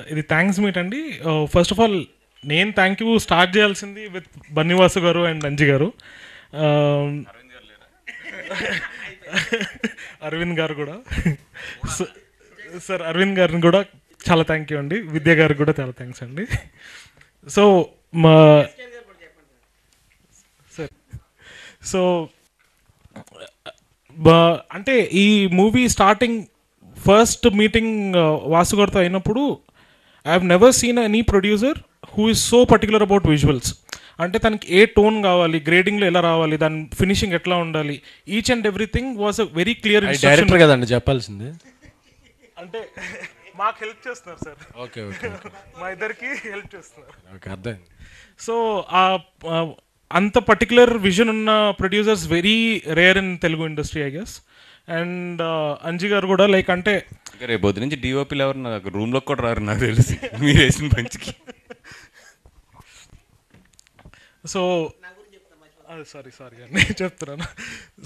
ఇది thanks meet అండి. First of all నేను థ్యాంక్ యూ స్టార్ట్ చేయాల్సింది విత్ బన్నివాసు గారు అండ్ అంజి గారు. అరవింద్ గారు కూడా సార్ అరవింద్ గారిని కూడా చాలా థ్యాంక్ యూ అండి. విద్య గారికి కూడా చాలా థ్యాంక్స్ అండి. సో మా సార్ సో అంటే ఈ movie starting first meeting Vasu గారితో అయినప్పుడు I have never seen any producer who is so particular about visuals. అంటే తనకి ఏ టోన్ కావాలి, గ్రేడింగ్లో ఎలా రావాలి, దాని ఫినిషింగ్ ఎట్లా ఉండాలి, each and everything was a very clear. Director కదండి చెప్పాల్సింది. అంటే మాకు హెల్ప్ చేస్తున్నారు సార్. ఓకే ఓకే మా ఇద్దరికి హెల్ప్ చేస్తున్నారు. ఓకే అర్థం. సో అంత పర్టికులర్ విజన్ ఉన్న producers very rare in Telugu industry I guess. And Anji గారు కూడా లైక్ అంటే రేపు పొద్దు నుంచి డిఓపీలు ఎవరు నాకు రూమ్లో కూడా రారు నాకు తెలిసి మీరు వేసిన పంచికి. సో సారీ నేను చెప్తున్నాను.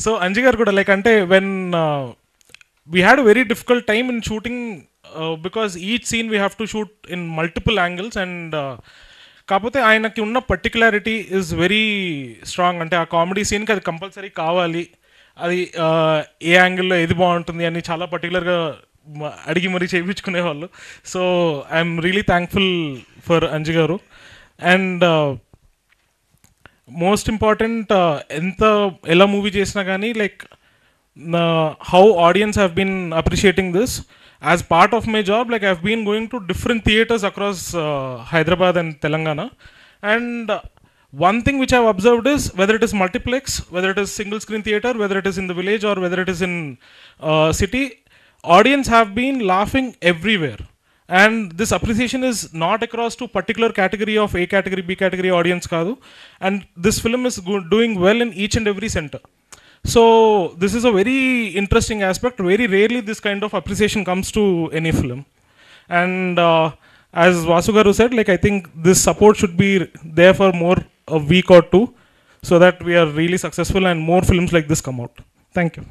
సో అంజి గారు కూడా లైక్ అంటే when we had a very difficult time in shooting because each scene we have to shoot in multiple angles. And కాకపోతే ఆయనకి ఉన్న పర్టికులారిటీ ఈజ్ వెరీ స్ట్రాంగ్. అంటే ఆ కామెడీ సీన్కి అది కంపల్సరీ కావాలి, అది ఏ యాంగిల్లో ఏది బాగుంటుంది అని చాలా పర్టికులర్గా అడిగి మరీ చేయించుకునేవాళ్ళు. So I'm really thankful for Anji garu. And most important ఎలా మూవీ చేసినా కానీ like how audience have been appreciating this. As part of my job like I have been going to different theatres across Hyderabad and Telangana. And one thing which I've observed is whether it is multiplex, whether it is single screen theater, whether it is in the village or whether it is in city, audience have been laughing everywhere. And this appreciation is not across to particular category of A category, B category audience kaadu. And this film is doing well in each and every center. So this is a very interesting aspect. Very rarely this kind of appreciation comes to any film. And as Vasu garu said, like I think this support should be there for more a week or two so that we are really successful and more films like this come out. Thank you.